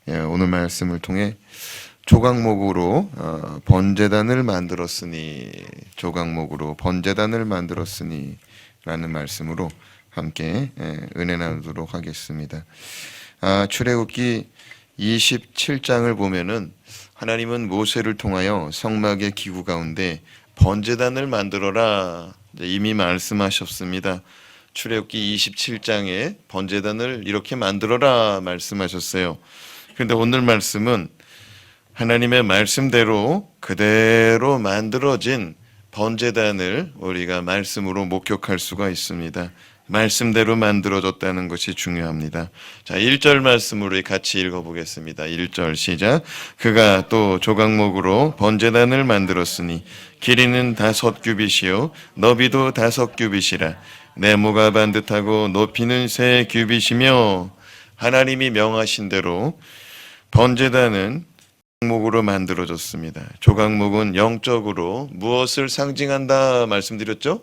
오늘 말씀을 통해 조각목으로 번제단을 만들었으니, 조각목으로 번제단을 만들었으니 라는 말씀으로 함께 은혜 나누도록 하겠습니다. 출애굽기 27장을 보면은 하나님은 모세를 통하여 성막의 기구 가운데 번제단을 만들어라 이미 말씀하셨습니다. 출애굽기 27장에 번제단을 이렇게 만들어라 말씀하셨어요. 그런데 오늘 말씀은 하나님의 말씀대로 그대로 만들어진 번제단을 우리가 말씀으로 목격할 수가 있습니다. 말씀대로 만들어졌다는 것이 중요합니다. 자, 1절 말씀으로 같이 읽어보겠습니다. 1절 시작. 그가 또 조각목으로 번제단을 만들었으니 길이는 5규빗이요 너비도 5규빗이라 네모가 반듯하고 높이는 3규빗이며, 하나님이 명하신 대로 번제단은 조각목으로 만들어졌습니다. 조각목은 영적으로 무엇을 상징한다 말씀드렸죠?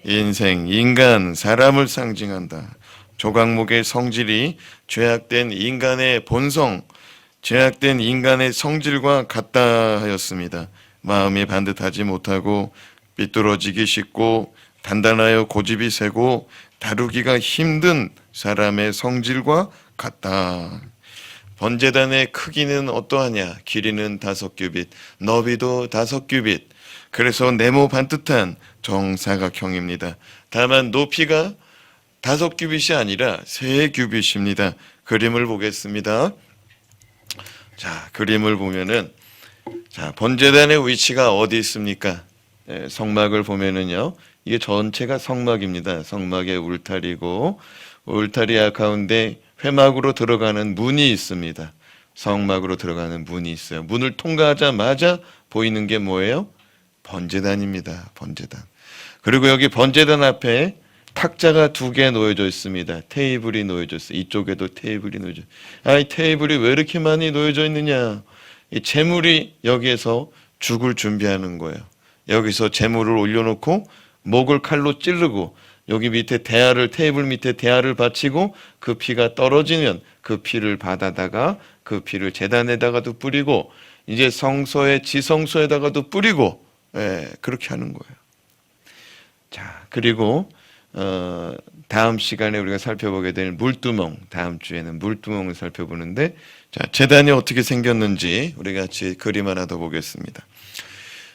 인생, 인간, 사람을 상징한다. 조각목의 성질이 죄악된 인간의 본성, 죄악된 인간의 성질과 같다 하였습니다. 마음이 반듯하지 못하고 삐뚤어지기 쉽고 단단하여 고집이 세고 다루기가 힘든 사람의 성질과 같다. 번제단의 크기는 어떠하냐? 길이는 5규빗, 너비도 5규빗. 그래서 네모 반듯한 정사각형입니다. 다만 높이가 5규빗이 아니라 3규빗입니다. 그림을 보겠습니다. 자, 그림을 보면은 번제단의 위치가 어디 있습니까? 성막을 보면은요, 이게 전체가 성막입니다. 성막의 울타리고, 울타리 가운데 회막으로 들어가는 문이 있습니다. 성막으로 들어가는 문이 있어요. 문을 통과하자마자 보이는 게 뭐예요? 번제단입니다. 번제단. 그리고 여기 번제단 앞에 탁자가 2개 놓여져 있습니다. 테이블이 놓여져 있어요. 이쪽에도 테이블이 놓여져 있어요. 이 테이블이 왜 이렇게 많이 놓여져 있느냐? 이 제물이 여기에서 죽을 준비하는 거예요. 여기서 제물을 올려놓고 목을 칼로 찌르고 여기 밑에 테이블 밑에 대야를 바치고 그 피가 떨어지면 그 피를 받아다가 그 피를 제단에다가도 뿌리고 이제 성소의 지성소에다가도 뿌리고, 그렇게 하는 거예요. 자, 그리고 다음 시간에 우리가 살펴보게 될 물두멍, 다음 주에는 물두멍을 살펴보는데, 자, 제단이 어떻게 생겼는지 우리 같이 그림 하나 더 보겠습니다.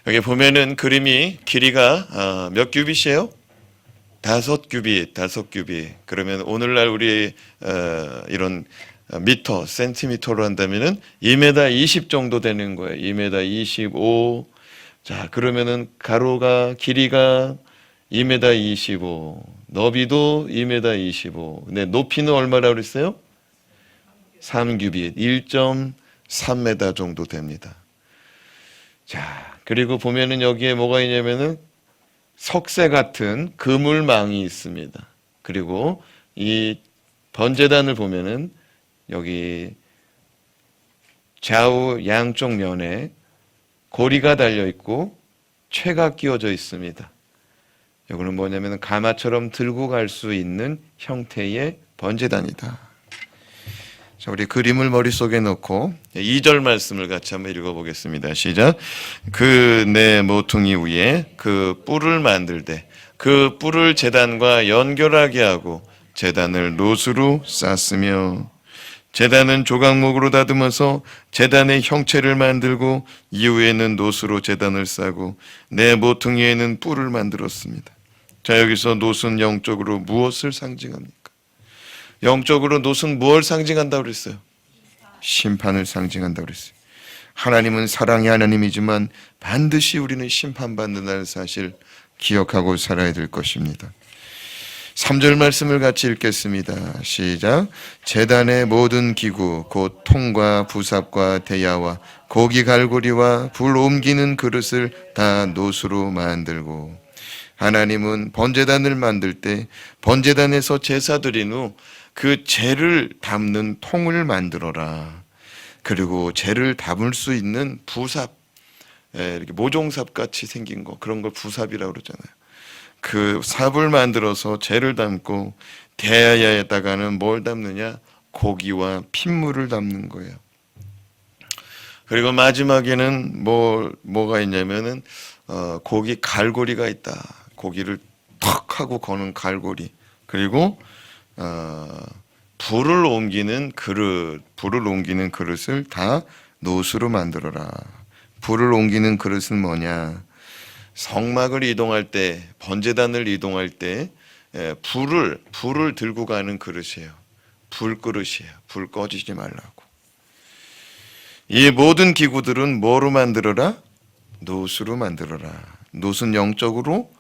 여기 보면은 그림이 길이가 몇 규빗이에요? 5규빗, 5규빗. 그러면 오늘날 우리 이런 미터, 센티미터로 한다면은 2m 20 정도 되는 거예요. 2m 25. 자, 그러면은 가로가 길이가 2m 25, 너비도 2m 25. 근데 높이는 얼마라고 그랬어요? 3규빗, 1.3m 정도 됩니다. 자, 그리고 보면은 여기에 뭐가 있냐면은 석쇠 같은 그물망이 있습니다. 그리고 이 번제단을 보면은 여기 좌우 양쪽 면에 고리가 달려 있고 채가 끼워져 있습니다. 이거는 뭐냐면 가마처럼 들고 갈 수 있는 형태의 번제단이다. 자, 우리 그림을 머릿속에 넣고 2절 말씀을 같이 한번 읽어보겠습니다. 시작. 그 네 모퉁이 위에 그 뿔을 만들 때 그 뿔을 제단과 연결하게 하고 제단을 노수로 쌌으며, 제단은 조각목으로 다듬어서 제단의 형체를 만들고 이후에는 노수로 제단을 싸고 네 모퉁이에는 뿔을 만들었습니다. 자, 여기서 노수는 영적으로 무엇을 상징합니까? 영적으로 노수는 무엇을 상징한다고 그랬어요? 심판을 상징한다고 그랬어요. 하나님은 사랑의 하나님이지만 반드시 우리는 심판받는다는 사실 기억하고 살아야 될 것입니다. 3절 말씀을 같이 읽겠습니다. 시작. 제단의 모든 기구 곧 통과 부삽과 대야와 고기 갈고리와 불 옮기는 그릇을 다 노수로 만들고, 하나님은 번제단을 만들 때 번제단에서 제사 드린 후 그 재를 담는 통을 만들어라. 그리고 재를 담을 수 있는 부삽, 이렇게 모종삽 같이 생긴 거, 그런 걸 부삽이라고 그러잖아요. 그 삽을 만들어서 재를 담고, 대야에다가는 뭘 담느냐? 고기와 핏물을 담는 거예요. 그리고 마지막에는 뭐가 있냐면은 고기 갈고리가 있다. 고기를 턱 하고 거는 갈고리. 그리고 불을 옮기는 그릇을 다 노수로 만들어라. 불을 옮기는 그릇은 뭐냐? 성막을 이동할 때, 번제단을 이동할 때 불을 들고 가는 그릇이에요. 불그릇이에요. 불 꺼지지 말라고. 이 모든 기구들은 뭐로 만들어라? 노수로 만들어라. 노수는 영적으로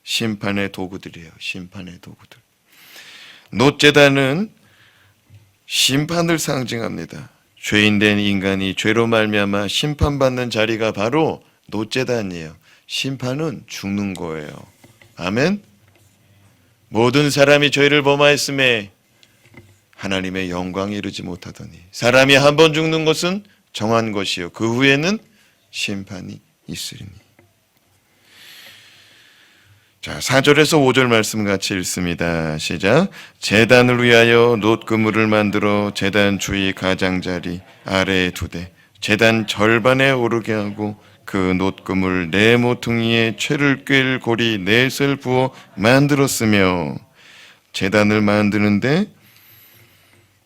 심판의 도구들이에요. 심판의 도구들. 놋제단은 심판을 상징합니다. 죄인된 인간이 죄로 말미암아 심판받는 자리가 바로 놋제단이에요. 심판은 죽는 거예요. 아멘. 모든 사람이 죄를 범하였음에 하나님의 영광에 이르지 못하더니 사람이 한 번 죽는 것은 정한 것이요 그 후에는 심판이 있으리니. 자, 4절에서 5절 말씀 같이 읽습니다. 시작. 제단을 위하여 놋그물을 만들어 제단 주위 가장자리 아래에 두되 제단 절반에 오르게 하고 그 놋그물 네 모퉁이에 채를 꿰일 고리 넷을 부어 만들었으며 제단을 만드는데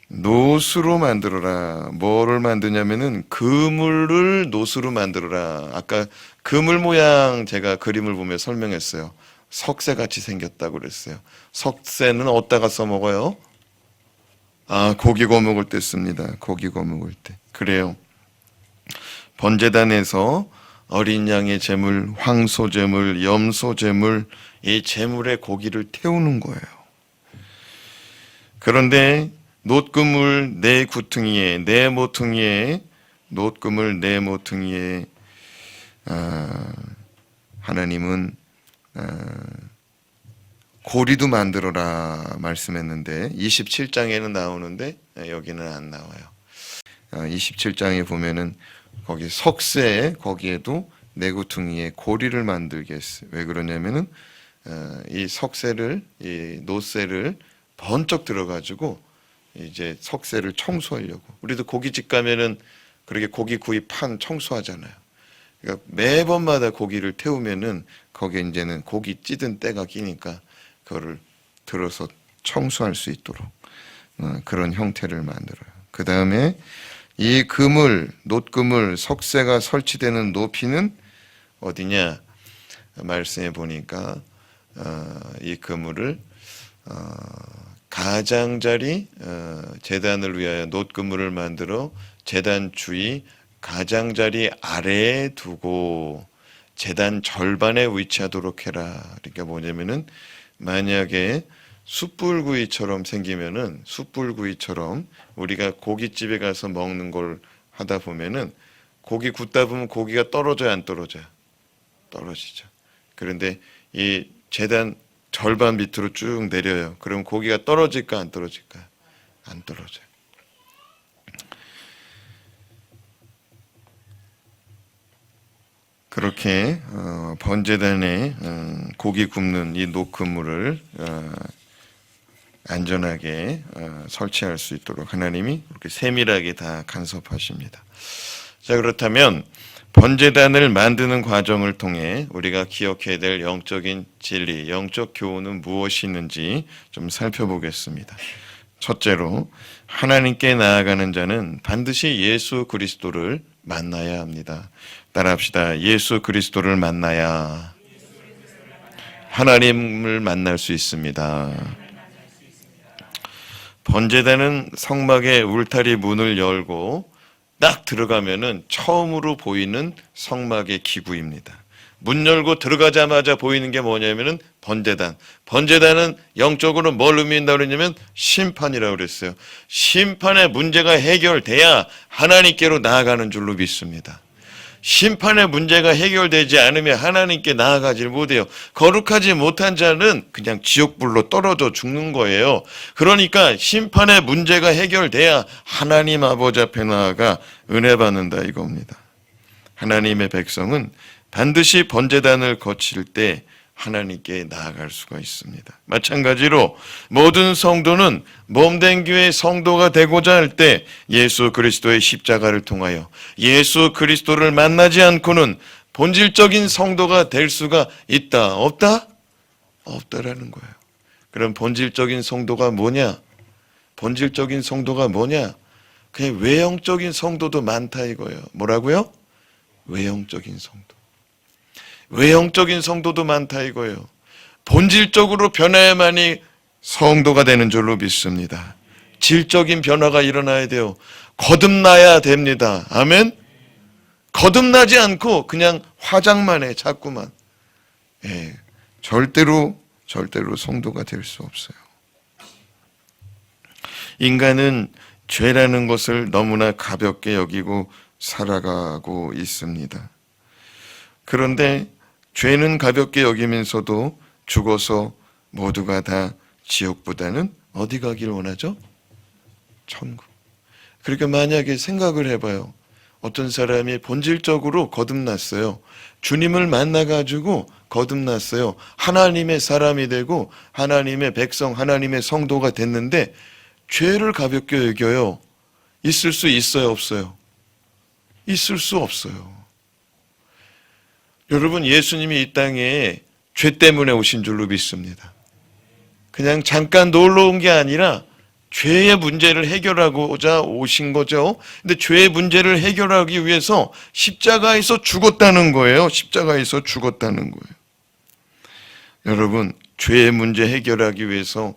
노수로 만들어라. 뭐를 만드냐면은 그물을 노수로 만들어라. 아까 그물 모양 제가 그림을 보며 설명했어요. 석쇠같이 생겼다고 그랬어요. 석쇠는 어디다가 써먹어요? 고기 구워 먹을 때 씁니다. 고기 구워 먹을 때. 그래요. 번제단에서 어린 양의 제물, 황소 제물, 염소 제물, 이 제물에 고기를 태우는 거예요. 그런데 놋그물 네 구퉁이에, 네 모퉁이에, 놋그물 네 모퉁이에 하나님은 고리도 만들어라 말씀했는데 27장에는 나오는데 여기는 안 나와요. 27장에 보면은 거기 석쇠에 거기에도 네 구퉁이에 고리를 만들게 했어요. 왜 그러냐면은 이 석쇠를 이 놋쇠를 번쩍 들어가지고 이제 석쇠를 청소하려고. 우리도 고깃집 가면은 그렇게 고기 구이 판 청소하잖아요. 그러니까 매번마다 고기를 태우면은 거기에 이제는 고기 찌든 때가 끼니까 그거를 들어서 청소할 수 있도록 그런 형태를 만들어요. 그 다음에 이 그물, 놋그물, 석쇠가 설치되는 높이는 어디냐? 말씀해 보니까 이 그물을 가장자리 제단을 위하여 놋그물을 만들어 제단 주위 가장자리 아래에 두고 제단 절반에 위치하도록 해라. 그러니까 뭐냐면은 만약에 숯불구이처럼 생기면은 숯불구이처럼 우리가 고깃집에 가서 먹는 걸 하다 보면은 고기 굽다 보면 고기가 떨어져요, 안 떨어져요? 떨어지죠. 그런데 이 제단 절반 밑으로 쭉 내려요. 그럼 고기가 떨어질까 안 떨어질까? 안 떨어져요. 그렇게 번제단에 고기 굽는 이 놋그물을 안전하게 설치할 수 있도록 하나님이 그렇게 세밀하게 다 간섭하십니다. 자, 그렇다면 번제단을 만드는 과정을 통해 우리가 기억해야 될 영적인 진리, 영적 교훈은 무엇이 있는지 좀 살펴보겠습니다. 첫째로 하나님께 나아가는 자는 반드시 예수 그리스도를 만나야 합니다. 따라합시다. 예수 그리스도를 만나야 하나님을 만날 수 있습니다. 번제단은 성막의 울타리 문을 열고 딱 들어가면은 처음으로 보이는 성막의 기구입니다. 문 열고 들어가자마자 보이는 게 뭐냐면은 번제단. 번제단은 영적으로 뭘 의미한다고 그랬냐면 심판이라고 그랬어요. 심판의 문제가 해결돼야 하나님께로 나아가는 줄로 믿습니다. 심판의 문제가 해결되지 않으면 하나님께 나아가지 못해요. 거룩하지 못한 자는 그냥 지옥불로 떨어져 죽는 거예요. 그러니까 심판의 문제가 해결돼야 하나님 아버지 앞에 나아가 은혜 받는다 이겁니다. 하나님의 백성은 반드시 번제단을 거칠 때 하나님께 나아갈 수가 있습니다. 마찬가지로 모든 성도는 몸된 교회의 성도가 되고자 할 때 예수 그리스도의 십자가를 통하여 예수 그리스도를 만나지 않고는 본질적인 성도가 될 수가 있다, 없다? 없다라는 거예요. 그럼 본질적인 성도가 뭐냐? 본질적인 성도가 뭐냐? 그냥 외형적인 성도도 많다 이거예요. 뭐라고요? 외형적인 성도. 외형적인 성도도 많다 이거예요. 본질적으로 변해야만이 성도가 되는 줄로 믿습니다. 질적인 변화가 일어나야 돼요. 거듭나야 됩니다. 아멘? 거듭나지 않고 그냥 화장만 해, 자꾸만. 절대로 성도가 될 수 없어요. 인간은 죄라는 것을 너무나 가볍게 여기고 살아가고 있습니다. 그런데 죄는 가볍게 여기면서도 죽어서 모두가 다 지옥보다는 어디 가길 원하죠? 천국. 그러니까 만약에 생각을 해봐요. 어떤 사람이 본질적으로 거듭났어요. 주님을 만나가지고 거듭났어요. 하나님의 사람이 되고 하나님의 백성, 하나님의 성도가 됐는데 죄를 가볍게 여겨요. 있을 수 있어요, 없어요? 있을 수 없어요. 여러분, 예수님이 이 땅에 죄 때문에 오신 줄로 믿습니다. 그냥 잠깐 놀러 온 게 아니라 죄의 문제를 해결하고자 오신 거죠. 근데 죄의 문제를 해결하기 위해서 십자가에서 죽었다는 거예요. 십자가에서 죽었다는 거예요. 여러분, 죄의 문제 해결하기 위해서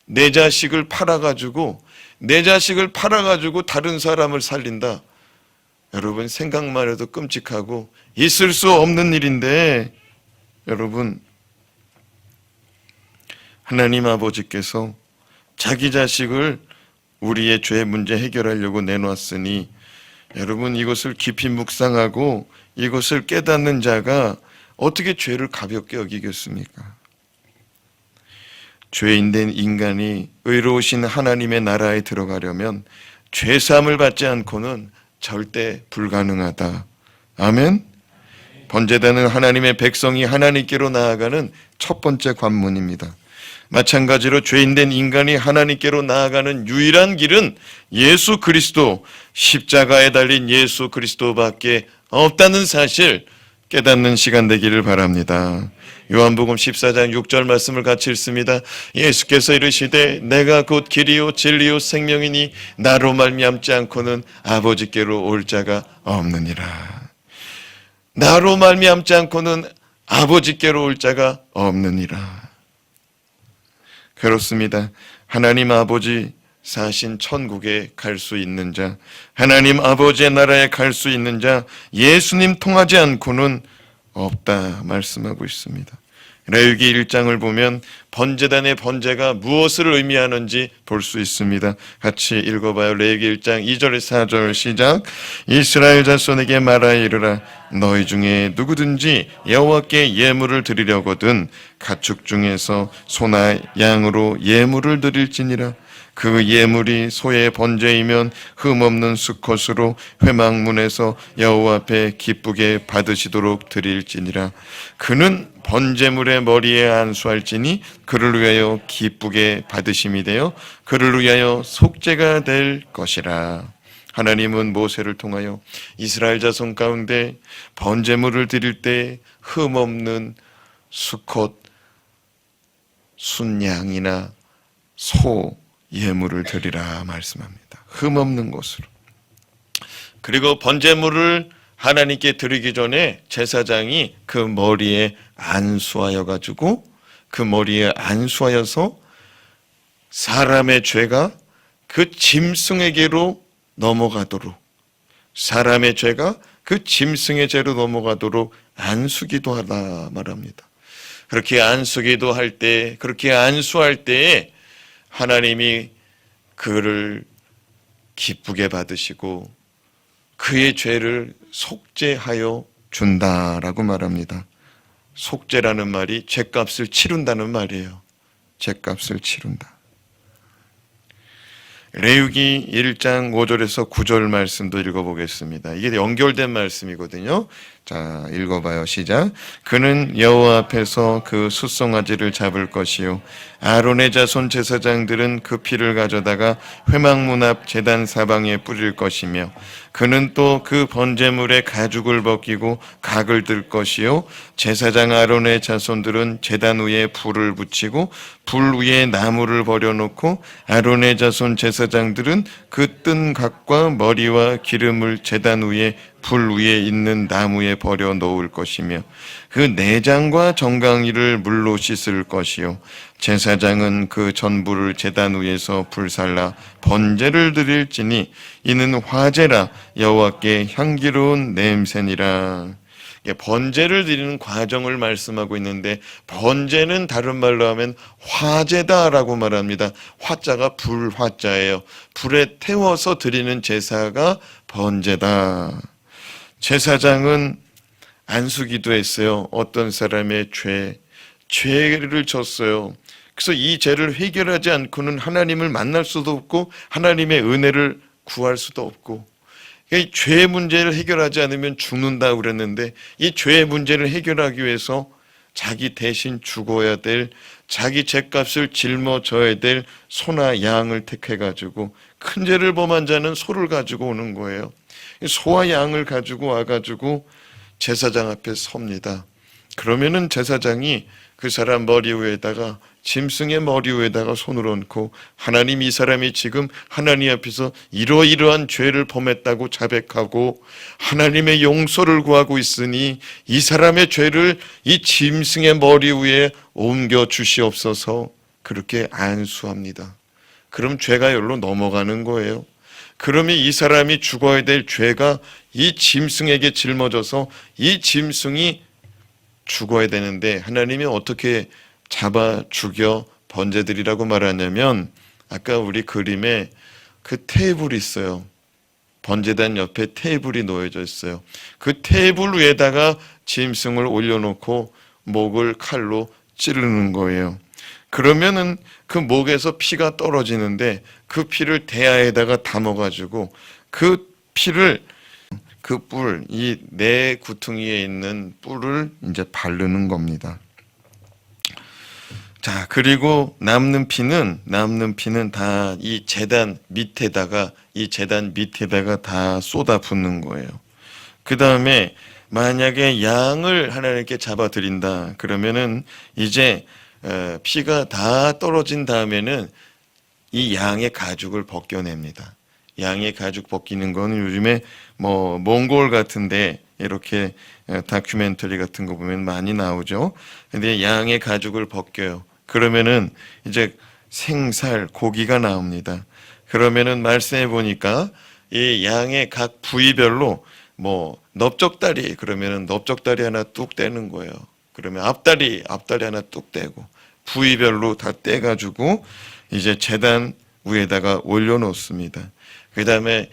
내 자식을 팔아가지고 다른 사람을 살린다. 여러분, 생각만 해도 끔찍하고 있을 수 없는 일인데, 여러분, 하나님 아버지께서 자기 자식을 우리의 죄 문제 해결하려고 내놓았으니 여러분, 이것을 깊이 묵상하고 이것을 깨닫는 자가 어떻게 죄를 가볍게 여기겠습니까? 죄인된 인간이 의로우신 하나님의 나라에 들어가려면 죄사함을 받지 않고는 절대 불가능하다. 아멘? 번제되는 하나님의 백성이 하나님께로 나아가는 첫 번째 관문입니다. 마찬가지로 죄인된 인간이 하나님께로 나아가는 유일한 길은 예수 그리스도, 십자가에 달린 예수 그리스도밖에 없다는 사실 깨닫는 시간 되기를 바랍니다. 요한복음 14장 6절 말씀을 같이 읽습니다. 예수께서 이르시되 내가 곧 길이요 진리요 생명이니 나로 말미암지 않고는 아버지께로 올 자가 없느니라. 나로 말미암지 않고는 아버지께로 올 자가 없느니라. 그렇습니다. 하나님 아버지 사신 천국에 갈 수 있는 자, 하나님 아버지의 나라에 갈 수 있는 자, 예수님 통하지 않고는 없다 말씀하고 있습니다. 레위기 1장을 보면 번제단의 번제가 무엇을 의미하는지 볼 수 있습니다. 같이 읽어봐요. 레위기 1장 2절에서 4절 시작. 이스라엘 자손에게 말하여 이르라. 너희 중에 누구든지 여호와께 예물을 드리려거든 가축 중에서 소나 양으로 예물을 드릴지니라. 그 예물이 소의 번제이면 흠없는 수컷으로 회막문에서 여호와 앞에 기쁘게 받으시도록 드릴지니라. 그는 번제물의 머리에 안수할지니 그를 위하여 기쁘게 받으심이 되어 그를 위하여 속죄가 될 것이라. 하나님은 모세를 통하여 이스라엘 자손 가운데 번제물을 드릴 때 흠없는 수컷, 순양이나 소 예물을 드리라 말씀합니다. 흠없는 것으로. 그리고 번제물을 하나님께 드리기 전에 제사장이 그 머리에 안수하여 가지고 그 머리에 안수하여서 사람의 죄가 그 짐승에게로 넘어가도록, 사람의 죄가 그 짐승의 죄로 넘어가도록 안수기도 하다 말합니다. 그렇게 안수기도 할 때, 그렇게 안수할 때에 하나님이 그를 기쁘게 받으시고 그의 죄를 속죄하여 준다라고 말합니다. 속죄라는 말이 죄값을 치른다는 말이에요. 죄값을 치른다. 레위기 1장 5절에서 9절 말씀도 읽어보겠습니다. 이게 연결된 말씀이거든요. 자, 읽어봐요. 시작. 그는 여호와 앞에서 그 숫송아지를 잡을 것이요 아론의 자손 제사장들은 그 피를 가져다가 회막문 앞 제단 사방에 뿌릴 것이며 그는 또 그 번제물의 가죽을 벗기고 각을 들 것이요 제사장 아론의 자손들은 제단 위에 불을 붙이고 불 위에 나무를 버려놓고 아론의 자손 제사장들은 그 뜬 각과 머리와 기름을 제단 위에 불 위에 있는 나무에 버려 놓을 것이며 그 내장과 정강이를 물로 씻을 것이요 제사장은 그 전부를 제단 위에서 불살라 번제를 드릴지니 이는 화제라 여호와께 향기로운 냄새니라. 번제를 드리는 과정을 말씀하고 있는데 번제는 다른 말로 하면 화제다라고 말합니다. 화자가 불화자예요. 불에 태워서 드리는 제사가 번제다. 제사장은 안수기도 했어요. 어떤 사람의 죄를 졌어요. 그래서 이 죄를 해결하지 않고는 하나님을 만날 수도 없고 하나님의 은혜를 구할 수도 없고 이 죄의 문제를 해결하지 않으면 죽는다고 그랬는데 이 죄의 문제를 해결하기 위해서 자기 대신 죽어야 될 자기 죄값을 짊어져야 될 소나 양을 택해가지고 큰 죄를 범한 자는 소를 가지고 오는 거예요. 소와 양을 가지고 와가지고 제사장 앞에 섭니다. 그러면은 제사장이 그 사람 머리 위에다가 짐승의 머리 위에다가 손을 얹고 하나님 이 사람이 지금 하나님 앞에서 이러이러한 죄를 범했다고 자백하고 하나님의 용서를 구하고 있으니 이 사람의 죄를 이 짐승의 머리 위에 옮겨 주시옵소서 그렇게 안수합니다. 그럼 죄가 여기로 넘어가는 거예요. 그러면 이 사람이 죽어야 될 죄가 이 짐승에게 짊어져서 이 짐승이 죽어야 되는데 하나님이 어떻게 잡아 죽여 번제드리라고 말하냐면 아까 우리 그림에 그 테이블이 있어요. 번제단 옆에 테이블이 놓여져 있어요. 그 테이블 위에다가 짐승을 올려놓고 목을 칼로 찌르는 거예요. 그러면은 그 목에서 피가 떨어지는데 그 피를 대야에다가 담아가지고 그 피를 그 뿔, 이 내 구퉁이에 있는 뿔을 이제 바르는 겁니다. 자, 그리고 남는 피는 다 이 제단 밑에다가 다 쏟아 붓는 거예요. 그 다음에 만약에 양을 하나님께 잡아 드린다 그러면은 이제 피가 다 떨어진 다음에는 이 양의 가죽을 벗겨냅니다. 양의 가죽 벗기는 거는 요즘에 뭐 몽골 같은데 이렇게 다큐멘터리 같은 거 보면 많이 나오죠. 근데 양의 가죽을 벗겨요. 그러면은 이제 생살 고기가 나옵니다. 그러면은 말씀해 보니까 이 양의 각 부위별로 뭐 넓적다리 그러면은 넓적다리 하나 뚝 떼는 거예요. 그러면 앞다리 하나 뚝 떼고 부위별로 다 떼가지고 이제 제단 위에다가 올려놓습니다. 그 다음에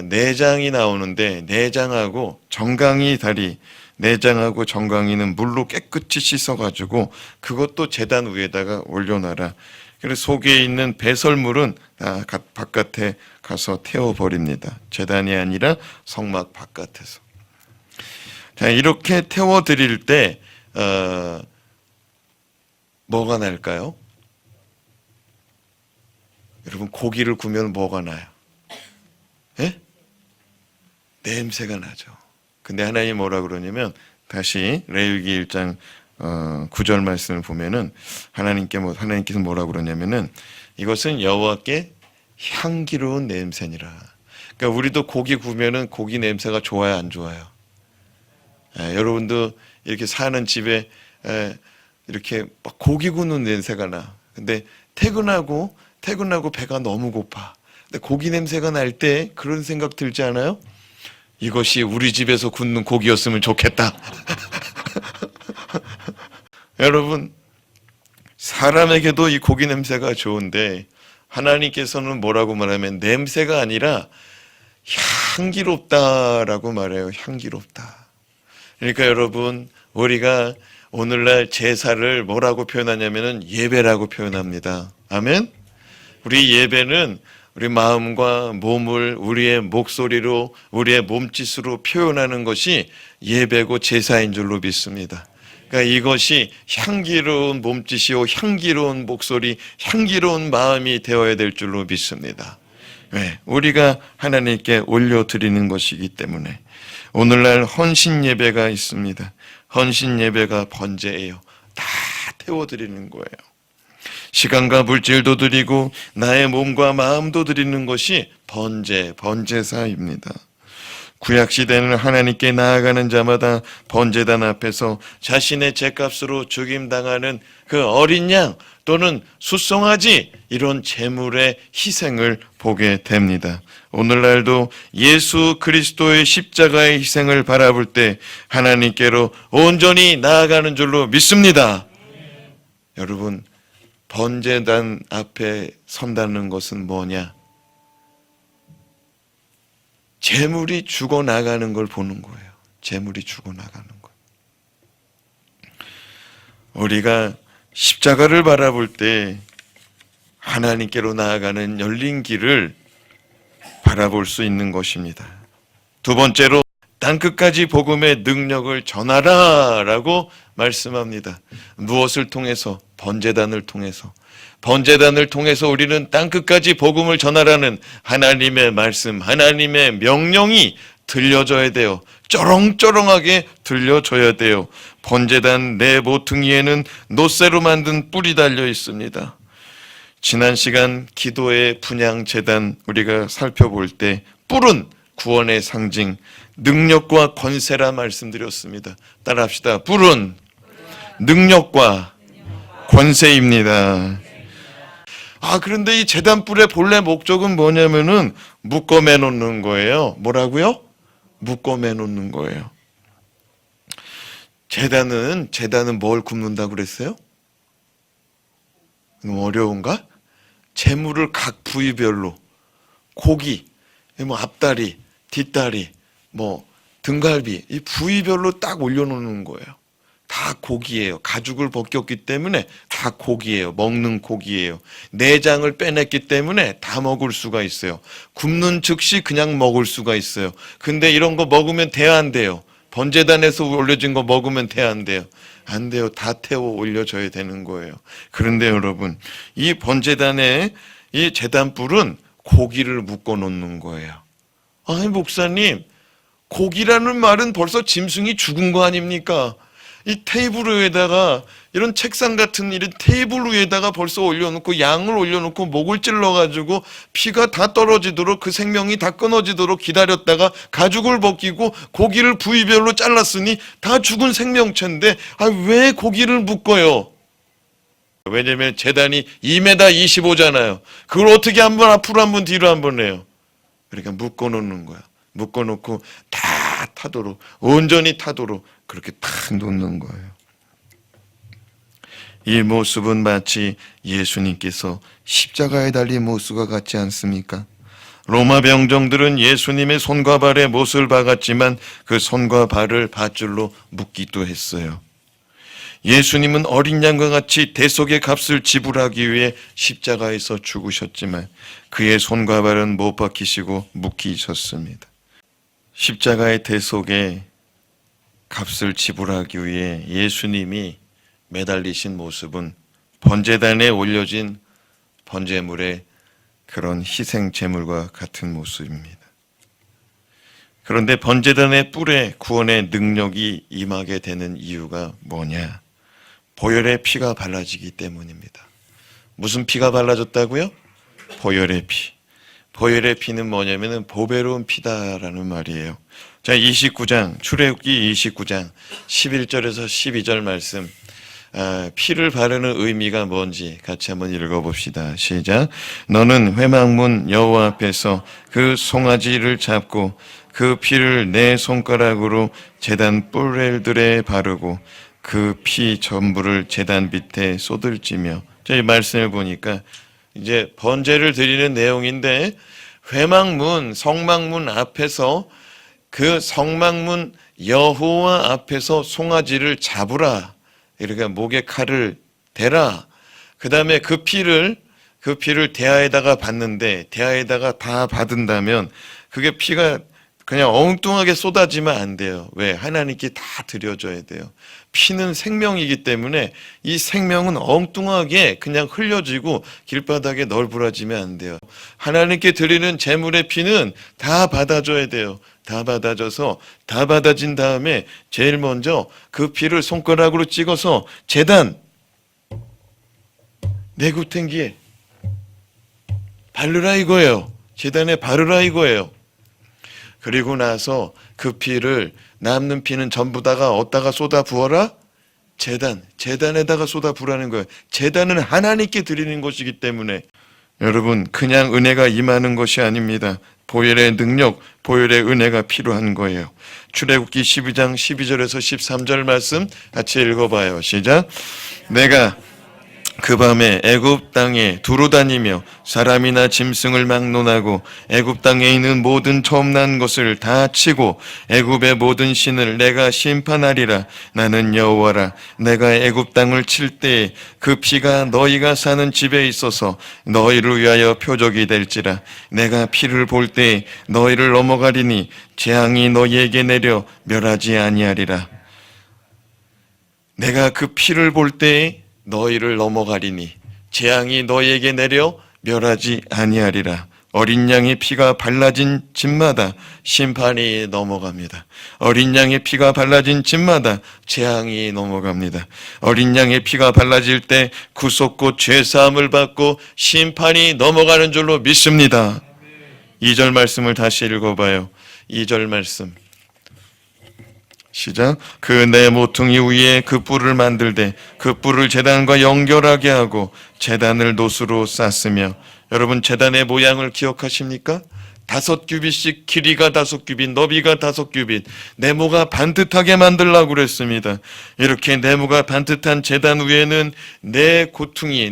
내장이 나오는데 내장하고 정강이 다리, 내장하고 정강이는 물로 깨끗이 씻어가지고 그것도 제단 위에다가 올려놔라. 그래서 속에 있는 배설물은 다 바깥에 가서 태워버립니다. 제단이 아니라 성막 바깥에서. 자, 이렇게 태워드릴 때 뭐가 날까요? 여러분 고기를 구우면 뭐가 나요? 예? 냄새가 나죠. 근데 하나님 뭐라 그러냐면 다시 레위기 1장 9절 말씀을 보면은 하나님께서 뭐라 그러냐면은 이것은 여호와께 향기로운 냄새니라. 그러니까 우리도 고기 구우면은 고기 냄새가 좋아요, 안 좋아요? 여러분도 이렇게 사는 집에 이렇게 막 고기 구우는 냄새가 나. 근데 퇴근하고 배가 너무 고파. 근데 고기 냄새가 날 때 그런 생각 들지 않아요? 이것이 우리 집에서 굽는 고기였으면 좋겠다. 여러분, 사람에게도 이 고기 냄새가 좋은데 하나님께서는 뭐라고 말하면 냄새가 아니라 향기롭다라고 말해요. 향기롭다. 그러니까 여러분, 우리가 오늘날 제사를 뭐라고 표현하냐면은 예배라고 표현합니다. 아멘? 우리 예배는 우리 마음과 몸을 우리의 목소리로, 우리의 몸짓으로 표현하는 것이 예배고 제사인 줄로 믿습니다. 그러니까 이것이 향기로운 몸짓이요, 향기로운 목소리, 향기로운 마음이 되어야 될 줄로 믿습니다. 왜? 우리가 하나님께 올려드리는 것이기 때문에. 오늘날 헌신 예배가 있습니다. 헌신 예배가 번제예요. 다 태워드리는 거예요. 시간과 물질도 드리고 나의 몸과 마음도 드리는 것이 번제사입니다. 구약시대는 하나님께 나아가는 자마다 번제단 앞에서 자신의 죄값으로 죽임당하는 그 어린 양 또는 숫송아지, 이런 제물의 희생을 보게 됩니다. 오늘날도 예수 그리스도의 십자가의 희생을 바라볼 때 하나님께로 온전히 나아가는 줄로 믿습니다. 여러분, 번제단 앞에 선다는 것은 뭐냐? 재물이 죽어나가는 걸 보는 거예요. 재물이 죽어나가는 거예요. 우리가 십자가를 바라볼 때 하나님께로 나아가는 열린 길을 바라볼 수 있는 것입니다. 두 번째로, 땅끝까지 복음의 능력을 전하라 라고 말씀합니다. 무엇을 통해서? 번제단을 통해서. 번제단을 통해서 우리는 땅끝까지 복음을 전하라는 하나님의 말씀, 하나님의 명령이 들려줘야 돼요. 쩌렁쩌렁하게 들려줘야 돼요. 번제단 내 모퉁이에는 노쇠로 만든 뿔이 달려 있습니다. 지난 시간 기도의 분향제단 우리가 살펴볼 때 뿔은 구원의 상징, 능력과 권세라 말씀드렸습니다. 따라합시다. 뿔은 능력과 권세입니다. 그런데 이 제단 뿔의 본래 목적은 뭐냐면은 묶어 매놓는 거예요. 뭐라고요? 묶어 매놓는 거예요. 제단은 뭘 굽는다고 그랬어요? 너무 어려운가? 재물을 각 부위별로, 고기, 앞다리, 뒷다리, 등갈비, 이 부위별로 딱 올려놓는 거예요. 다 고기예요. 가죽을 벗겼기 때문에 다 고기예요. 먹는 고기예요. 내장을 빼냈기 때문에 다 먹을 수가 있어요. 굽는 즉시 그냥 먹을 수가 있어요. 근데 이런 거 먹으면 돼, 안 돼요? 번제단에서 올려진 거 먹으면 돼, 안 돼요? 안 돼요. 다 태워 올려줘야 되는 거예요. 그런데 여러분, 이 번제단의 이 제단뿔은 고기를 묶어 놓는 거예요. 아니, 목사님, 고기라는 말은 벌써 짐승이 죽은 거 아닙니까? 이 테이블 위에다가, 이런 책상 같은 이런 테이블 위에다가 벌써 올려놓고 양을 올려놓고 목을 찔러가지고 피가 다 떨어지도록, 그 생명이 다 끊어지도록 기다렸다가 가죽을 벗기고 고기를 부위별로 잘랐으니 다 죽은 생명체인데 왜 고기를 묶어요? 왜냐면 제단이 2m 25잖아요. 그걸 어떻게 한 번 앞으로 한 번 뒤로 한 번 해요? 그러니까 묶어놓는 거야. 묶어놓고 다 타도록, 온전히 타도록 그렇게 탁 놓는 거예요. 이 모습은 마치 예수님께서 십자가에 달린 모습과 같지 않습니까? 로마 병정들은 예수님의 손과 발에 못을 박았지만 그 손과 발을 밧줄로 묶기도 했어요. 예수님은 어린 양과 같이 대속의 값을 지불하기 위해 십자가에서 죽으셨지만 그의 손과 발은 못 박히시고 묶이셨습니다. 십자가의 대속의 값을 지불하기 위해 예수님이 매달리신 모습은 번제단에 올려진 번제물의 그런 희생 제물과 같은 모습입니다. 그런데 번제단의 뿔에 구원의 능력이 임하게 되는 이유가 뭐냐? 보혈의 피가 발라지기 때문입니다. 무슨 피가 발라졌다고요? 보혈의 피. 보혈의 피는 뭐냐면은 보배로운 피다라는 말이에요. 자, 29장, 출애굽기 29장 11절에서 12절 말씀. 피를 바르는 의미가 뭔지 같이 한번 읽어봅시다. 시작. 너는 회막문 여호와 앞에서 그 송아지를 잡고 그 피를 내 손가락으로 제단 뿔들에 바르고 그 피 전부를 제단 밑에 쏟을지며. 이 말씀을 보니까 이제 번제를 드리는 내용인데, 회막문, 성막문 앞에서, 그 성막문 여호와 앞에서 송아지를 잡으라. 그러니까 목에 칼을 대라. 그 다음에 그 피를 그 피를 대야에다가 받는데 대야에다가 다 받은다면 그게 피가 그냥 엉뚱하게 쏟아지면 안 돼요. 왜? 하나님께 다 드려줘야 돼요. 피는 생명이기 때문에 이 생명은 엉뚱하게 그냥 흘려지고 길바닥에 널브러지면 안 돼요. 하나님께 드리는 제물의 피는 다 받아줘야 돼요. 다 받아줘서 다 받아진 다음에 제일 먼저 그 피를 손가락으로 찍어서 제단 내구탱기에 바르라 이거예요. 제단에 바르라 이거예요. 그리고 나서 그 피를 남는 피는 전부 다가 어디다가 쏟아 부어라? 제단에다가 쏟아 부라는 거예요. 제단은 하나님께 드리는 것이기 때문에 여러분 그냥 은혜가 임하는 것이 아닙니다. 보혈의 능력, 보혈의 은혜가 필요한 거예요. 출애굽기 12장 12절에서 13절 말씀 같이 읽어봐요. 시작. 내가 그 밤에 애굽 땅에 두루 다니며 사람이나 짐승을 막론하고 애굽 땅에 있는 모든 처음 난 것을 다 치고 애굽의 모든 신을 내가 심판하리라. 나는 여호와라. 내가 애굽 땅을 칠 때에 그 피가 너희가 사는 집에 있어서 너희를 위하여 표적이 될지라. 내가 피를 볼 때에 너희를 넘어가리니 재앙이 너희에게 내려 멸하지 아니하리라. 내가 그 피를 볼 때에 너희를 넘어가리니 재앙이 너희에게 내려 멸하지 아니하리라. 어린 양의 피가 발라진 집마다 심판이 넘어갑니다. 어린 양의 피가 발라진 집마다 재앙이 넘어갑니다. 어린 양의 피가 발라질 때 구속고 죄사함을 받고 심판이 넘어가는 줄로 믿습니다. 2절 말씀을 다시 읽어봐요. 2절 말씀 시작. 그 내 모퉁이 위에 그 뿔을 만들되 그 뿔을 제단과 연결하게 하고 제단을 노수로 쌌으며. 여러분 제단의 모양을 기억하십니까? 5규빗씩 길이가 5규빗, 너비가 5규빗, 네모가 반듯하게 만들라고 그랬습니다. 이렇게 네모가 반듯한 제단 위에는 네 모퉁이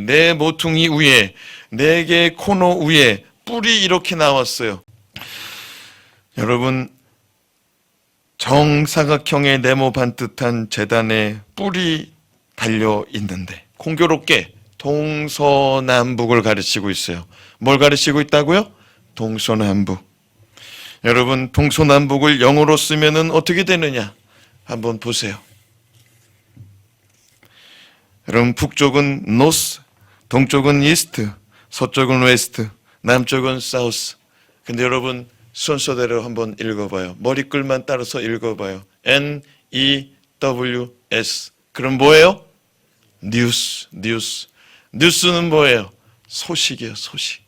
위에 4개의 코너 위에 뿔이 이렇게 나왔어요. 여러분 정사각형의 네모 반듯한 제단에 뿔이 달려 있는데 공교롭게 동서남북을 가르치고 있어요. 뭘 가르치고 있다고요? 동서남북. 여러분 동서남북을 영어로 쓰면은 어떻게 되느냐? 한번 보세요. 여러분 북쪽은 north, 동쪽은 east, 서쪽은 west, 남쪽은 south. 근데 여러분 순서대로 한번 읽어봐요. 머리글만 따라서 읽어봐요. N-E-W-S. 그럼 뭐예요? 뉴스. 뉴스는 뭐예요? 소식이에요. 소식.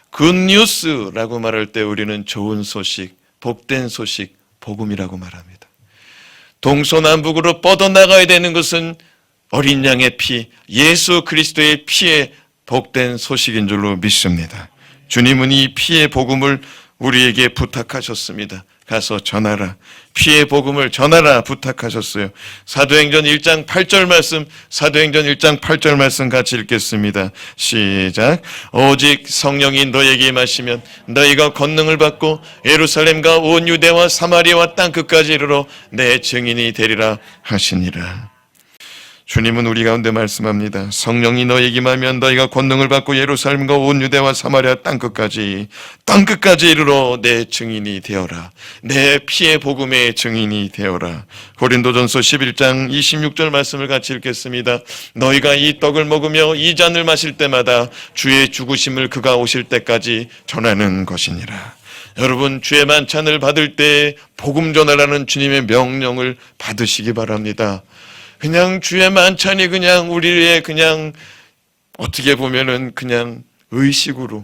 굿뉴스라고 말할 때 우리는 좋은 소식, 복된 소식, 복음이라고 말합니다. 동서남북으로 뻗어나가야 되는 것은 어린 양의 피, 예수 그리스도의 피의 복된 소식인 줄로 믿습니다. 주님은 이 피의 복음을 우리에게 부탁하셨습니다. 가서 전하라. 피의 복음을 전하라 부탁하셨어요. 사도행전 1장 8절 말씀 같이 읽겠습니다. 시작. 오직 성령이 너에게 임하시면 너희가 권능을 받고 예루살렘과 온 유대와 사마리아와 땅끝까지 이르러 내 증인이 되리라 하시니라. 주님은 우리 가운데 말씀합니다. 성령이 너에게 임하면 너희가 권능을 받고 예루살렘과 온 유대와 사마리아 땅끝까지 이르러 내 증인이 되어라. 내 피의 복음의 증인이 되어라. 고린도전서 11장 26절 말씀을 같이 읽겠습니다. 너희가 이 떡을 먹으며 이 잔을 마실 때마다 주의 죽으심을 그가 오실 때까지 전하는 것이니라. 여러분 주의 만찬을 받을 때 복음 전하라는 주님의 명령을 받으시기 바랍니다. 그냥 주의 만찬이 그냥 우리의 그냥 어떻게 보면은 그냥 의식으로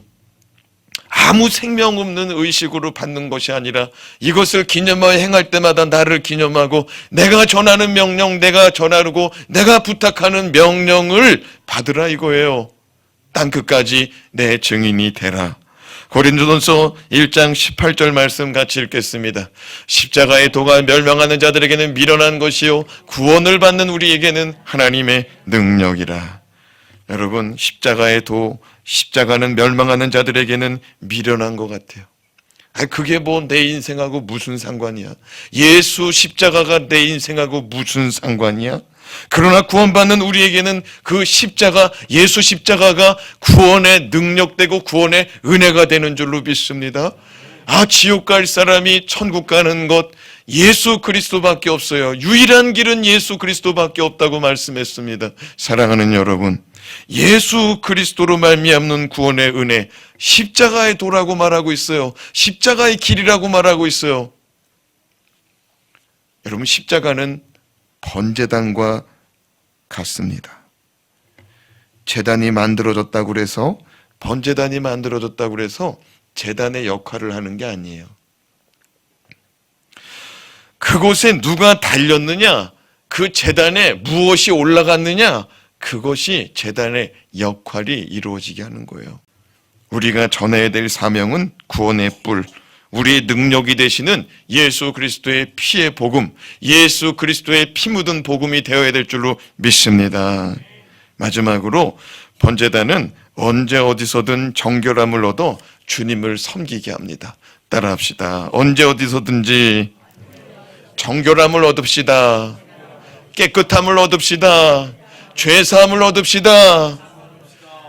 아무 생명 없는 의식으로 받는 것이 아니라 이것을 기념하여 행할 때마다 나를 기념하고 내가 전하는 명령, 내가 전하고 내가 부탁하는 명령을 받으라 이거예요. 땅끝까지 내 증인이 되라. 고린도전서 1장 18절 말씀 같이 읽겠습니다. 십자가의 도가 멸망하는 자들에게는 미련한 것이요 구원을 받는 우리에게는 하나님의 능력이라. 여러분 십자가는 멸망하는 자들에게는 미련한 것 같아요. 그게 뭐 내 인생하고 무슨 상관이야? 예수 십자가가 내 인생하고 무슨 상관이야? 그러나 구원받는 우리에게는 그 십자가, 예수 십자가가 구원의 능력되고 구원의 은혜가 되는 줄로 믿습니다. 지옥 갈 사람이 천국 가는 것 예수 그리스도밖에 없어요. 유일한 길은 예수 그리스도밖에 없다고 말씀했습니다. 사랑하는 여러분, 예수 그리스도로 말미암는 구원의 은혜, 십자가의 도라고 말하고 있어요. 십자가의 길이라고 말하고 있어요. 여러분, 십자가는 번제단과 같습니다. 제단이 만들어졌다고 그래서, 번제단이 만들어졌다고 그래서 제단의 역할을 하는 게 아니에요. 그곳에 누가 달렸느냐, 그 제단에 무엇이 올라갔느냐, 그것이 제단의 역할이 이루어지게 하는 거예요. 우리가 전해야 될 사명은 구원의 뿔, 우리의 능력이 되시는 예수 그리스도의 피의 복음, 예수 그리스도의 피 묻은 복음이 되어야 될 줄로 믿습니다. 마지막으로 번제단은 언제 어디서든 정결함을 얻어 주님을 섬기게 합니다. 따라합시다. 언제 어디서든지 정결함을 얻읍시다. 깨끗함을 얻읍시다. 죄사함을 얻읍시다.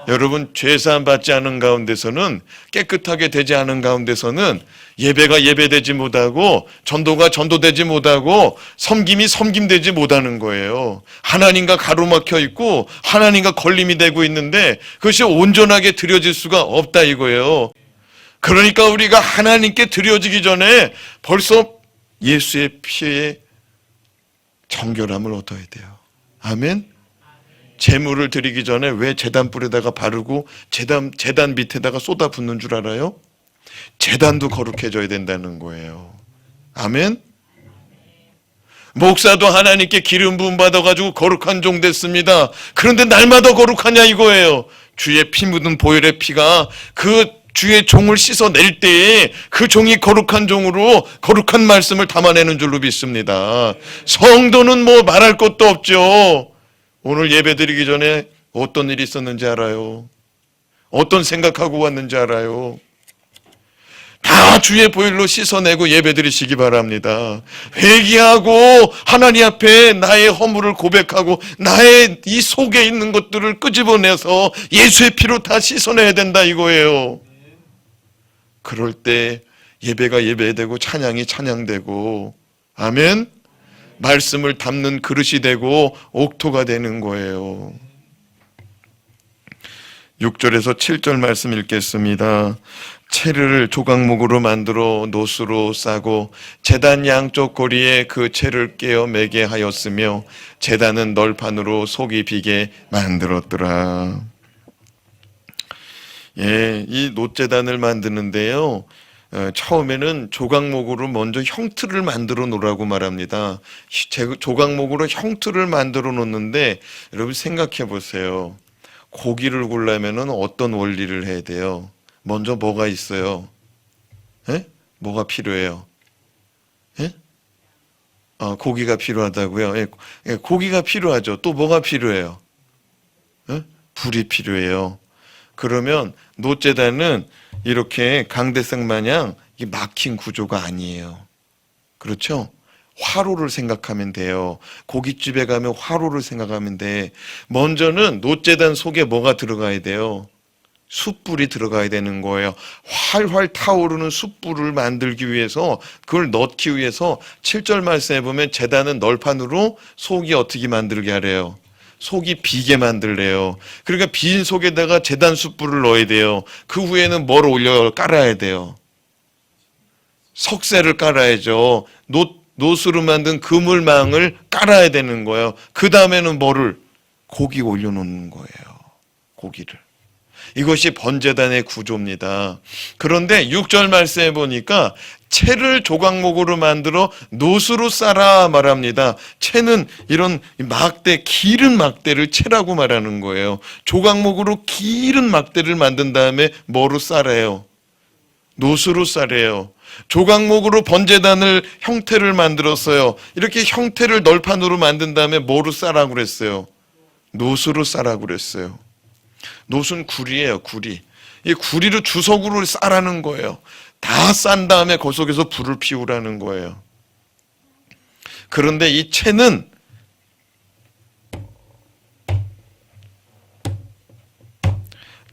여러분, 죄사함 받지 않은 가운데서는, 깨끗하게 되지 않은 가운데서는 예배가 예배되지 못하고 전도가 전도되지 못하고 섬김이 섬김되지 못하는 거예요. 하나님과 가로막혀 있고 하나님과 걸림이 되고 있는데 그것이 온전하게 드려질 수가 없다 이거예요. 그러니까 우리가 하나님께 드려지기 전에 벌써 예수의 피에 정결함을 얻어야 돼요. 아멘. 제물을 드리기 전에 왜 제단불에다가 바르고 제단 밑에다가 쏟아붓는 줄 알아요? 제단도 거룩해져야 된다는 거예요. 아멘. 목사도 하나님께 기름 부음 받아가지고 거룩한 종 됐습니다. 그런데 날마다 거룩하냐 이거예요. 주의 피 묻은 보혈의 피가 그 주의 종을 씻어낼 때에 그 종이 거룩한 종으로 거룩한 말씀을 담아내는 줄로 믿습니다. 성도는 뭐 말할 것도 없죠. 오늘 예배 드리기 전에 어떤 일이 있었는지 알아요? 어떤 생각하고 왔는지 알아요? 다 주의 보혈로 씻어내고 예배 드리시기 바랍니다. 회개하고 하나님 앞에 나의 허물을 고백하고 나의 이 속에 있는 것들을 끄집어내서 예수의 피로 다 씻어내야 된다 이거예요. 그럴 때 예배가 예배되고 찬양이 찬양되고, 아멘. 말씀을 담는 그릇이 되고 옥토가 되는 거예요. 6절에서 7절 말씀 읽겠습니다. 채를 조각목으로 만들어 노수로 싸고 제단 양쪽 고리에 그 채를 깨어 매게 하였으며 제단은 널판으로 속이 비게 만들었더라. 이 놋제단을 만드는데요, 처음에는 조각목으로 먼저 형틀을 만들어 놓으라고 말합니다. 조각목으로 형틀을 만들어 놓는데, 여러분 생각해 보세요. 고기를 구우려면 어떤 원리를 해야 돼요? 먼저 뭐가 있어요? 뭐가 필요해요? 고기가 필요하다고요? 고기가 필요하죠. 또 뭐가 필요해요? 불이 필요해요. 그러면 놋제단은 이렇게 강대상 마냥 막힌 구조가 아니에요. 그렇죠? 화로를 생각하면 돼요. 고깃집에 가면 화로를 생각하면 돼. 먼저는 놋제단 속에 뭐가 들어가야 돼요? 숯불이 들어가야 되는 거예요. 활활 타오르는 숯불을 만들기 위해서, 그걸 넣기 위해서 7절 말씀에 보면 제단은 널판으로 속이 어떻게 만들게 하래요? 속이 비게 만들래요. 그러니까 빈 속에다가 제단 숯불을 넣어야 돼요. 그 후에는 뭘 깔아야 돼요? 석쇠를 깔아야죠. 놋으로 만든 그물망을 깔아야 되는 거예요. 그 다음에는 뭐를? 고기 올려놓는 거예요. 고기를. 이것이 번제단의 구조입니다. 그런데 6절 말씀에 보니까 채를 조각목으로 만들어 놋으로 싸라 말합니다. 채는 이런 막대, 기른 막대를 채라고 말하는 거예요. 조각목으로 기른 막대를 만든 다음에 뭐로 싸래요? 놋으로 싸래요. 조각목으로 번제단을 형태를 만들었어요. 이렇게 형태를 널판으로 만든 다음에 뭐로 싸라고 그랬어요? 놋으로 싸라고 그랬어요. 놋은 구리예요, 구리. 이 구리를 주석으로 싸라는 거예요. 다 싼 다음에 그 속에서 불을 피우라는 거예요. 그런데 이 채는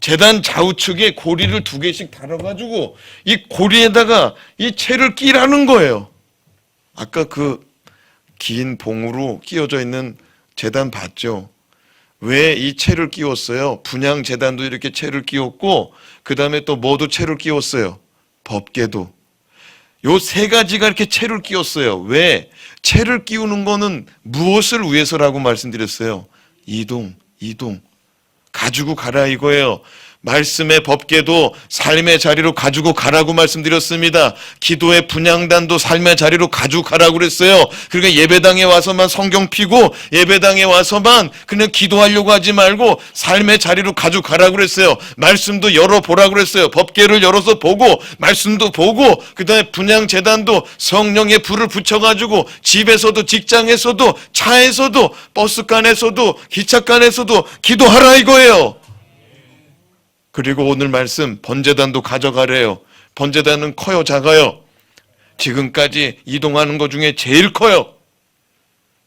제단 좌우측에 고리를 2개씩 달아가지고 이 고리에다가 이 채를 끼라는 거예요. 아까 그 긴 봉으로 끼워져 있는 제단 봤죠? 왜 이 채를 끼웠어요? 분향 제단도 이렇게 채를 끼웠고 그 다음에 또 뭐도 채를 끼웠어요? 법궤도. 요 3가지가 이렇게 채를 끼웠어요. 왜? 채를 끼우는 거는 무엇을 위해서라고 말씀드렸어요? 이동. 가지고 가라 이거예요. 말씀의 법궤도 삶의 자리로 가지고 가라고 말씀드렸습니다. 기도의 분향단도 삶의 자리로 가지고 가라고 그랬어요. 그러니까 예배당에 와서만 성경 피고 예배당에 와서만 그냥 기도하려고 하지 말고 삶의 자리로 가지고 가라고 그랬어요. 말씀도 열어보라고 그랬어요. 법궤를 열어서 보고 말씀도 보고 그 다음에 분향재단도 성령의 불을 붙여가지고 집에서도 직장에서도 차에서도 버스간에서도 기차간에서도 기도하라 이거예요. 그리고 오늘 말씀 번제단도 가져가래요. 번제단은 커요, 작아요? 지금까지 이동하는 것 중에 제일 커요.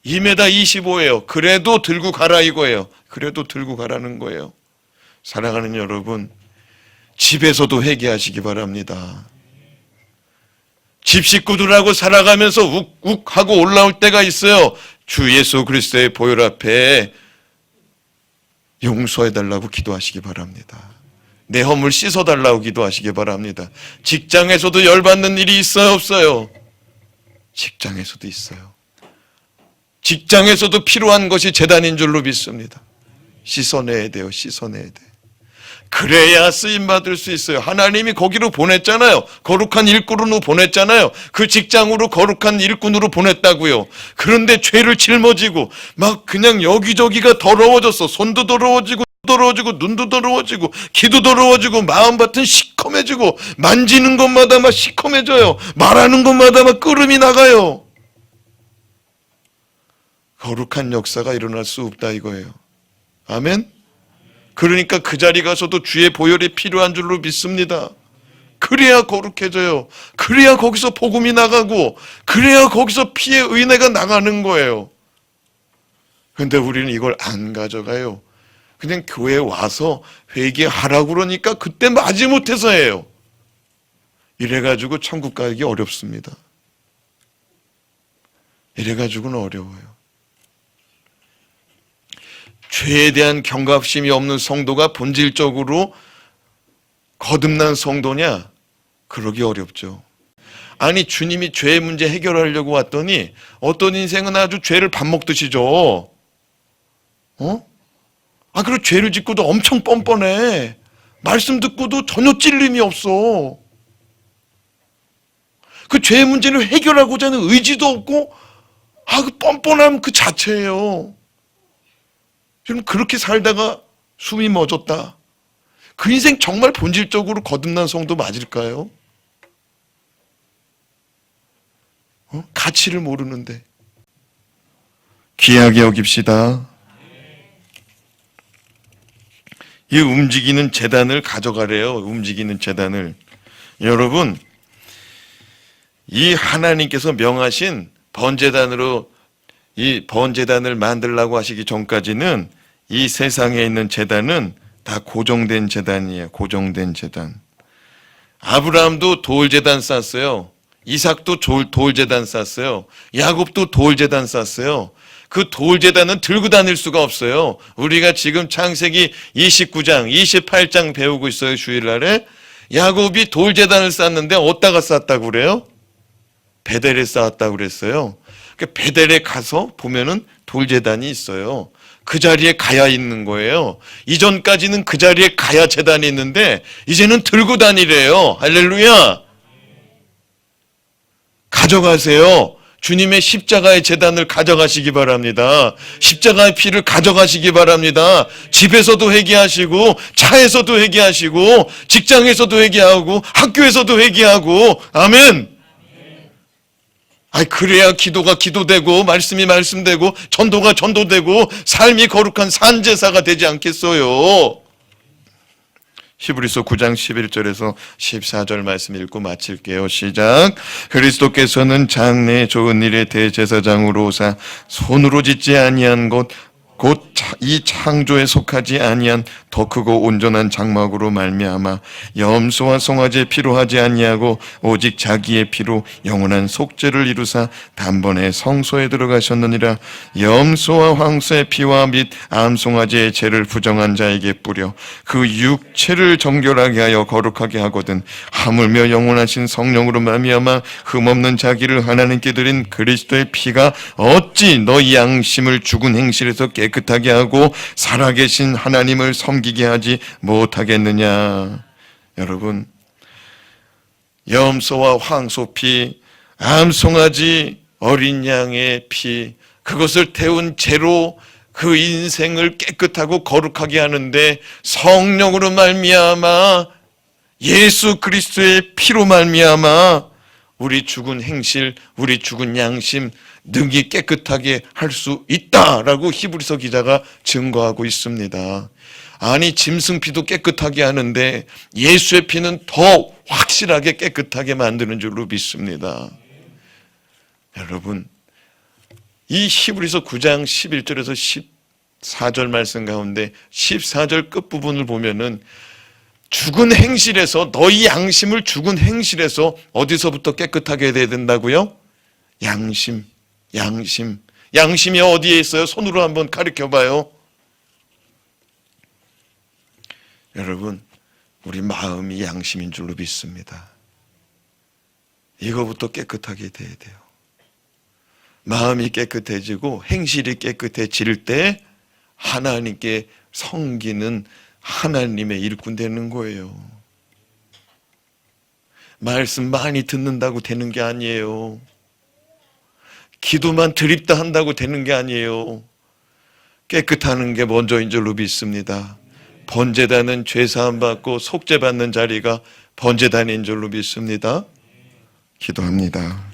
2m 25예요. 그래도 들고 가라 이거예요. 그래도 들고 가라는 거예요. 사랑하는 여러분, 집에서도 회개하시기 바랍니다. 집 식구들하고 살아가면서 욱욱 하고 올라올 때가 있어요. 주 예수 그리스도의 보혈 앞에 용서해달라고 기도하시기 바랍니다. 내 허물 씻어달라고 기도하시기 바랍니다. 직장에서도 열받는 일이 있어요, 없어요? 직장에서도 있어요. 직장에서도 필요한 것이 제단인 줄로 믿습니다. 씻어내야 돼요. 씻어내야 돼. 그래야 쓰임받을 수 있어요. 하나님이 거기로 보냈잖아요. 거룩한 일꾼으로 보냈잖아요. 그 직장으로 거룩한 일꾼으로 보냈다고요. 그런데 죄를 짊어지고 막 그냥 여기저기가 더러워졌어. 손도 더러워지고 눈도 더러워지고 귀도 더러워지고 마음밭은 시커매지고 만지는 것마다 막 시커매져요. 말하는 것마다 막 끓음이 나가요. 거룩한 역사가 일어날 수 없다 이거예요. 아멘? 그러니까 그 자리 가서도 주의 보혈이 필요한 줄로 믿습니다. 그래야 거룩해져요. 그래야 거기서 복음이 나가고 그래야 거기서 피의 은혜가 나가는 거예요. 그런데 우리는 이걸 안 가져가요. 그냥 교회에 와서 회개하라고 그러니까 그때 마지못해서 해요. 이래가지고 천국 가기 어렵습니다. 이래가지고는 어려워요. 죄에 대한 경각심이 없는 성도가 본질적으로 거듭난 성도냐? 그러기 어렵죠. 아니 주님이 죄의 문제 해결하려고 왔더니 어떤 인생은 아주 죄를 밥 먹듯이 줘. 그리고 죄를 짓고도 엄청 뻔뻔해. 말씀 듣고도 전혀 찔림이 없어. 그 죄의 문제를 해결하고자 하는 의지도 없고 그 뻔뻔함 그 자체예요. 여러분 그렇게 살다가 숨이 멎었다. 그 인생 정말 본질적으로 거듭난 성도 맞을까요? 가치를 모르는데. 귀하게 여깁시다. 이 움직이는 제단을 가져가래요. 움직이는 제단을. 여러분, 이 하나님께서 명하신 번제단으로 이 번제단을 만들라고 하시기 전까지는 이 세상에 있는 제단은 다 고정된 제단이에요. 고정된 제단. 아브라함도 돌제단 쌓았어요. 이삭도 돌제단 쌓았어요. 야곱도 돌제단 쌓았어요. 그 돌제단은 들고 다닐 수가 없어요. 우리가 지금 창세기 29장, 28장 배우고 있어요. 주일날에. 야곱이 돌제단을 쌓았는데 어디다가 쌓았다고 그래요? 베델에 쌓았다고 그랬어요. 베델에 가서 보면은 돌제단이 있어요. 그 자리에 가야 있는 거예요. 이전까지는 그 자리에 가야 제단이 있는데 이제는 들고 다니래요. 할렐루야. 가져가세요. 주님의 십자가의 제단을 가져가시기 바랍니다. 십자가의 피를 가져가시기 바랍니다. 집에서도 회개하시고 차에서도 회개하시고 직장에서도 회개하고 학교에서도 회개하고 아멘. 그래야 기도가 기도되고 말씀이 말씀되고 전도가 전도되고 삶이 거룩한 산제사가 되지 않겠어요. 히브리서 9장 11절에서 14절 말씀 읽고 마칠게요. 시작. 그리스도께서는 장래의 좋은 일의 대제사장으로 오사 손으로 짓지 아니한 것 곧 이 창조에 속하지 아니한 더 크고 온전한 장막으로 말미암아 염소와 송아지의 피로 하지 아니하고 오직 자기의 피로 영원한 속죄를 이루사 단번에 성소에 들어가셨느니라. 염소와 황소의 피와 및 암송아지의 죄를 부정한 자에게 뿌려 그 육체를 정결하게 하여 거룩하게 하거든 하물며 영원하신 성령으로 말미암아 흠없는 자기를 하나님께 드린 그리스도의 피가 어찌 너희 양심을 죽은 행실에서 깨끗하게 하고 살아계신 하나님을 섬기게 하지 못하겠느냐. 여러분, 염소와 황소 피, 암송아지, 어린 양의 피, 그것을 태운 죄로 그 인생을 깨끗하고 거룩하게 하는데 성령으로 말미암아 예수 그리스도의 피로 말미암아 우리 죽은 행실, 우리 죽은 양심 능히 깨끗하게 할 수 있다라고 히브리서 기자가 증거하고 있습니다. 아니, 짐승 피도 깨끗하게 하는데 예수의 피는 더 확실하게 깨끗하게 만드는 줄로 믿습니다. 여러분, 이 히브리서 9장 11절에서 14절 말씀 가운데 14절 끝부분을 보면은 죽은 행실에서, 너희 양심을 죽은 행실에서 어디서부터 깨끗하게 해야 된다고요? 양심이 어디에 있어요? 손으로 한번 가리켜 봐요. 여러분, 우리 마음이 양심인 줄로 믿습니다. 이거부터 깨끗하게 돼야 돼요. 마음이 깨끗해지고 행실이 깨끗해질 때 하나님께 섬기는 하나님의 일꾼 되는 거예요. 말씀 많이 듣는다고 되는 게 아니에요. 기도만 드립다 한다고 되는 게 아니에요. 깨끗하는 게 먼저인 줄로 믿습니다. 번제단은 죄사함 받고 속죄 받는 자리가 번제단인 줄로 믿습니다. 기도합니다.